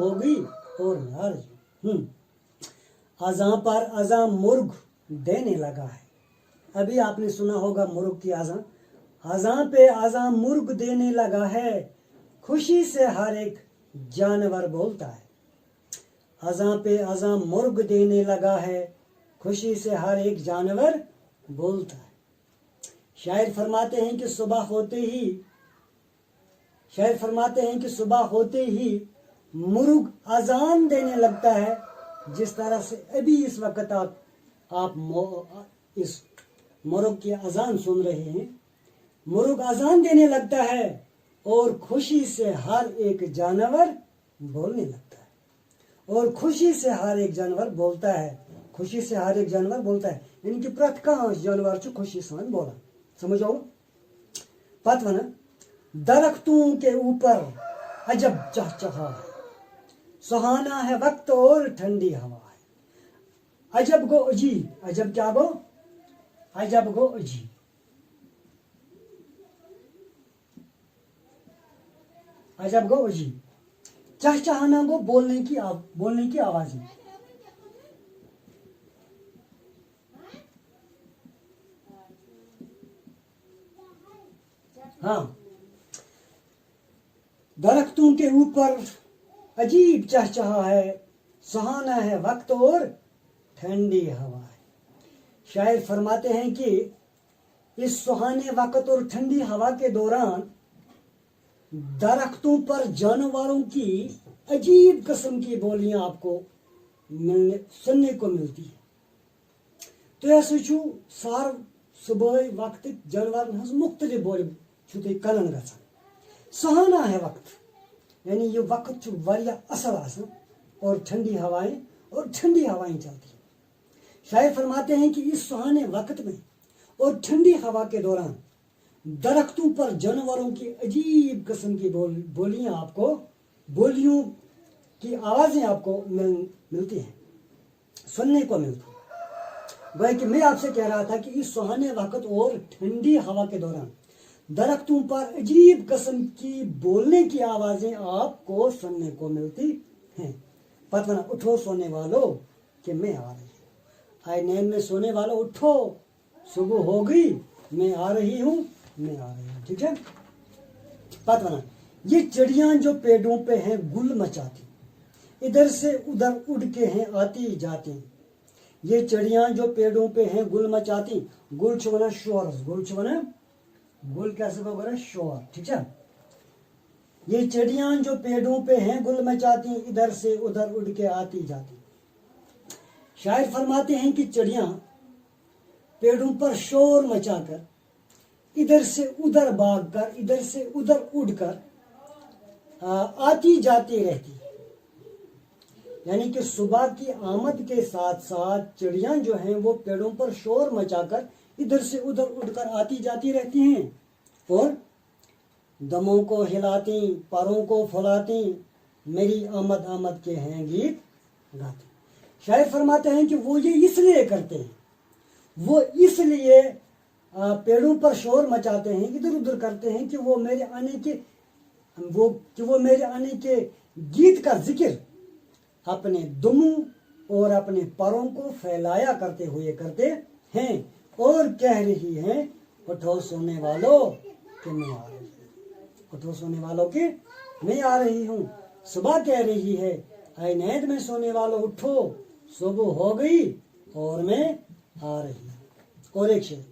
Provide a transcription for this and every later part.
हो गई और मैं आ रही हूँ। अज़ां पर अज़ां मुर्ग देने लगा है। अभी आपने सुना होगा मुर्ग की अज़ां। अज़ां पे अज़ां मुर्ग देने लगा है, खुशी से हर एक जानवर बोलता है। अज़ां पे अज़ां मुर्ग देने लगा है, खुशी से हर एक जानवर बोलता है। शायर फरमाते हैं कि सुबह होते ही मुर्ग अजान देने लगता है, जिस तरह से अभी इस वक्त आप इस मुर्ग की अजान सुन रहे हैं। मुर्ग अजान देने लगता है और खुशी से हर एक जानवर बोलने लगता है। और खुशी से हर एक जानवर बोलता है। खुशी से हर एक जानवर बोलता है, इनकी प्रत्येक जानवर च खुशी से बोला। समझो पत वना दरख्तों के ऊपर अजब चहचहा है, सुहाना है वक्त और ठंडी हवा है। अजब गो अजीब, अजब क्या गो? अजब गो अजीब। अजब गो अजीब, चहचहाना गो बोलने की आवाज है। हाँ, दरख्तों के ऊपर अजीब चहचहा है, सुहाना है वक्त और ठंडी हवा है। शायर फरमाते हैं कि इस सुहाने वक्त और ठंडी हवा के दौरान दरख्तों पर जानवरों की अजीब किस्म की बोलियां आपको सुनने को मिलती है। तो ऐसे सार सुबह वक्त जानवर मुख्तलिफ बोल कलन गसान। सुहाना है वक्त, यानी ये वक्त वारिया असल आसन और ठंडी हवाएं चलती हैं। शायर फरमाते हैं कि इस सुहाने वक्त में और ठंडी हवा के दौरान दरख्तों पर जानवरों की अजीब किस्म की बोलियों की आवाजें आपको मिलती हैं, सुनने को मिलती है। वह कि मैं आपसे कह रहा था कि इस सुहाने वक्त और ठंडी हवा के दौरान दरख्तों पर अजीब किस्म की बोलने की आवाजें आपको सुनने को मिलती हैं। पतवना उठो सोने वालों कि मैं आ रही हूँ। आए नींद में सोने वालों उठो, सुबह हो गई, मैं आ रही हूँ। ठीक है। पतवना ये चिड़ियां जो पेड़ों पे हैं गुल मचाती, इधर से उधर उड़ के हैं आती जाती। ये चिड़ियां जो पेड़ों पे हैं गुल मचाती, गुल छुवना शोर, गुल कैसे होगा? शोर। ठीक है। ये चिड़ियां जो पेड़ों पे हैं गुल मचाती, इधर से उधर उड़ के आती जाती। शायर फरमाते हैं कि चिड़ियां पेड़ों पर शोर मचाकर इधर से उधर भागकर, इधर से उधर उड़कर आती जाती रहती। यानी कि सुबह की आमद के साथ साथ चिड़ियां जो हैं वो पेड़ों पर शोर मचाकर इधर से उधर उड़कर आती जाती रहती हैं और दमों को हिलाती, परों को फुलाती, मेरी आमद के हैं गीत गाती। शायर फरमाते हैं कि वो ये इसलिए करते हैं, वो इसलिए पेड़ों पर शोर मचाते हैं, इधर उधर करते हैं कि वो मेरे आने के गीत का जिक्र अपने दुमों और अपने परों को फैलाया करते हुए करते हैं और कह रही हैं, उठो सोने वालों कि मैं आ रही हूँ। उठो सोने वालों कि मैं आ रही हूँ। सुबह कह रही है, आए नींद में सोने वालों उठो, सुबह हो गई और मैं आ रही हूँ। और एक शेर,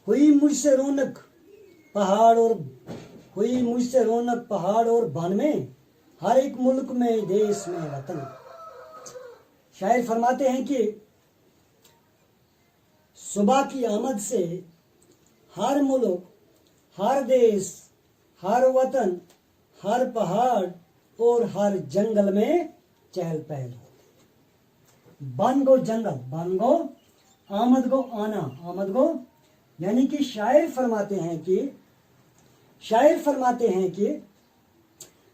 हुई मुझसे रौनक पहाड़ और बन में, हर एक मुल्क में देश में वतन। शायर फरमाते हैं कि सुबह की आमद से हर मुल्क, हर देश, हर वतन, हर पहाड़ और हर जंगल में चहल पहल होती। बन गो जंगल, बन गो आमद गो आना, आमद गो, यानी कि शायर फरमाते हैं कि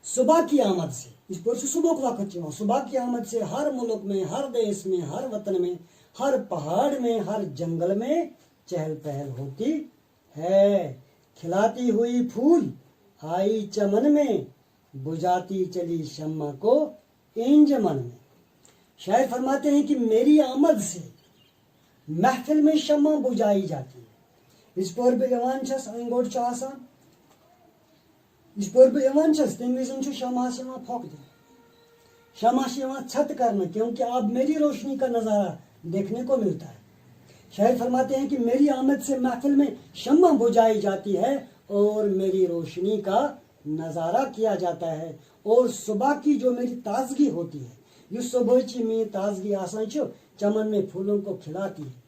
सुबह की आमद से, इस पर से सुबह को वक्त चुना, सुबह की आमद से हर मुल्क में, हर देश में, हर वतन में, हर पहाड़ में, हर जंगल में चहल पहल होती है। खिलाती हुई फूल आई चमन में, बुझाती चली शम्मा को इंजमन में। शायर फरमाते हैं कि मेरी आमद से महफिल में शम्मा बुझाई जाती है। इस पर बे यवान छस अंगोट छ आसान, इस पर बे यवान छस तम विजन छु शमा से वहां फोक दे, शमा से वहां छत करना, क्योंकि अब मेरी रोशनी का नजारा देखने को मिलता है। शायर फरमाते हैं कि मेरी आमद से महफिल में शम्मा बुझाई जाती है और मेरी रोशनी का नज़ारा किया जाता है, और सुबह की जो मेरी ताजगी होती है, ये सुबह की मेरी ताजगी आसान छो चमन में फूलों को खिलाती है।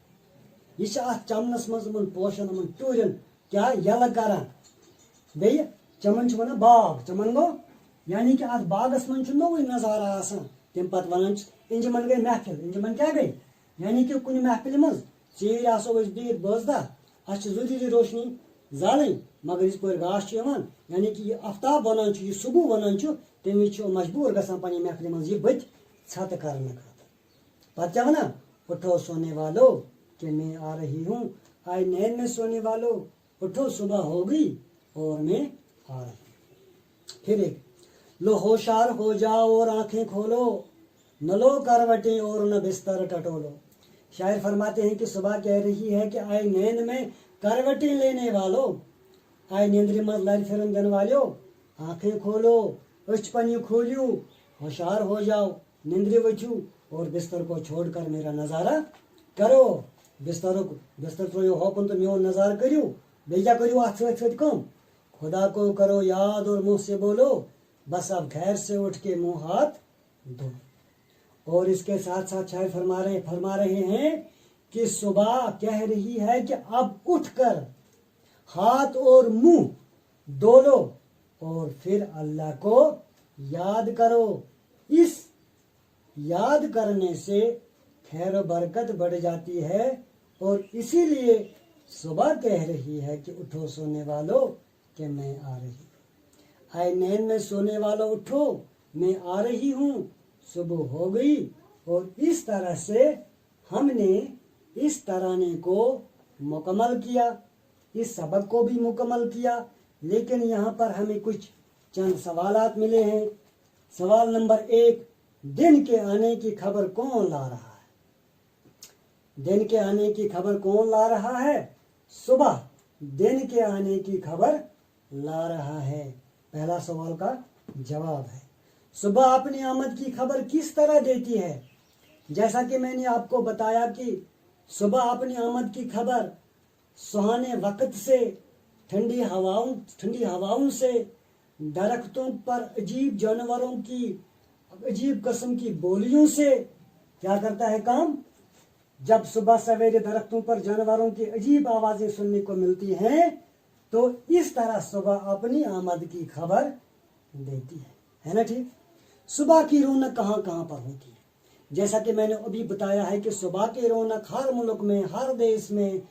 ये चमनस मन पोशन मन टूरन क्या यल करान बे चमन वन बाग, चमन गो यानी कि अत बागस मन नोवे नज़ारा आसान। तम पत वन इंजमन गई महफिल, इंजमन क्या गई यानी कि कुछ महफिल मज चीर आसो बिहत बोजदा अस जरूरी रोशनी जालन, मगर इस पर गाश यानी कि यह आफ्ताब वन यह सुबह वन तमी मजबूर गसान पन्ने महफिल मज यह बत छत करने खातर। पत क्या वना, उठो सोने वालों कि मैं आ रही हूँ, आए नैन में सोने वालों उठो सुबह हो गई और मैं आ रही हूँ। फिर एक, लो होशार हो जाओ और आंखें खोलो, न लो करवटें और न बिस्तर टटोलो। शायर फरमाते हैं कि सुबह कह रही है कि आए नींद में करवटें लेने वालों, आए नींद्री मत लड़ फिरन देने वालों, आंखें खोलो, पनी खोलियो, होशियार हो जाओ, निंद्री वचू और बिस्तर को छोड़कर मेरा नज़ारा करो। बिस्तर त्रो होकुन तो मेरो नज़ारा करियो, बेजा करियो अथ सत कम, खुदा को करो याद और मुंह से बोलो, बस अब खैर से उठ के मुंह हाथ धो। और इसके साथ साथ शायर फरमा रहे हैं कि सुबह कह रही है कि अब उठकर हाथ और मुंह धो लो और फिर अल्लाह को याद करो। इस याद करने से खैर बरकत बढ़ जाती है, और इसीलिए सुबह कह रही है कि उठो सोने वालों कि मैं आ रही हूँ। आए नैन में सोने वालों उठो, मैं आ रही हूँ, सुबह हो गई। और इस तरह से हमने इस तराने को मुकम्मल किया, इस सबक को भी मुकम्मल किया। लेकिन यहाँ पर हमें कुछ चंद सवालात मिले हैं। सवाल नंबर 1, दिन के आने की खबर कौन ला रहा है? दिन के आने की खबर कौन ला रहा है? सुबह दिन के आने की खबर ला रहा है। पहला सवाल का जवाब है। सुबह अपनी आमद की खबर किस तरह देती है? जैसा कि मैंने आपको बताया कि सुबह अपनी आमद की खबर सुहाने वक्त से, ठंडी हवाओं से, दरख्तों पर अजीब जानवरों की अजीब किस्म की बोलियों से क्या करता है काम। जब सुबह सवेरे दरख्तों पर जानवरों की अजीब आवाजें सुनने को मिलती हैं, तो इस तरह सुबह अपनी आमद की खबर देती है ना। ठीक, सुबह की रौनक कहाँ कहाँ पर होती है? जैसा कि मैंने अभी बताया है कि सुबह की रौनक हर मुल्क में, हर देश में,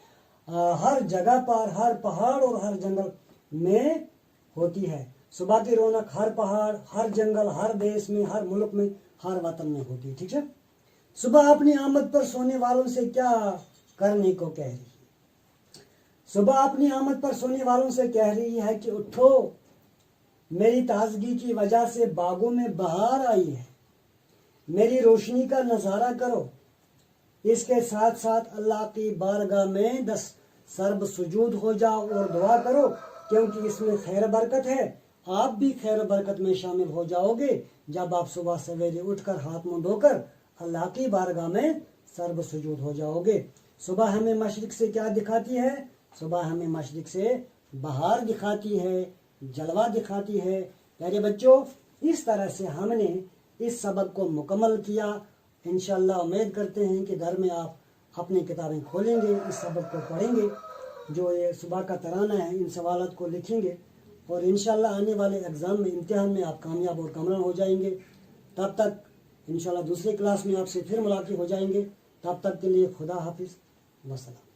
हर जगह पर, हर पहाड़ और हर जंगल में होती है। सुबह की रौनक हर पहाड़, हर जंगल, हर देश में, हर मुल्क में, हर वतन में होती है। ठीक है। सुबह अपनी आमद पर सोने वालों से क्या करने को कह रही है? सुबह अपनी आमद पर सोने वालों से कह रही है कि उठो, मेरी ताजगी की वजह से बागों में बहार आई है, मेरी रोशनी का नज़ारा करो। इसके साथ साथ अल्लाह की बारगाह में 10 सर्ब सुजूद हो जाओ और दुआ करो, क्योंकि इसमें खैर बरकत है। आप भी खैर बरकत में शामिल हो जाओगे जब आप सुबह सवेरे उठकर हाथ मुंह धोकर अल्लाह की बारगाह में सर्ब सुजूद हो जाओगे। सुबह हमें मशरिक से क्या दिखाती है? सुबह हमें मशरिक से बहार दिखाती है, जलवा दिखाती है। प्यारे बच्चों, इस तरह से हमने इस सबक को मुकम्मल किया। इंशाअल्लाह उम्मीद करते हैं कि घर में आप अपनी किताबें खोलेंगे, इस सबक को पढ़ेंगे, जो ये सुबह का तराना है, इन सवालात को लिखेंगे, और इंशाअल्लाह आने वाले एग्ज़ाम में, इम्तिहान में आप कामयाब और कामयाब हो जाएंगे। तब तक इंशाअल्लाह दूसरी क्लास में आपसे फिर मुलाकात हो जाएंगे। तब तक के लिए खुदा हाफिज़, वस्सलाम।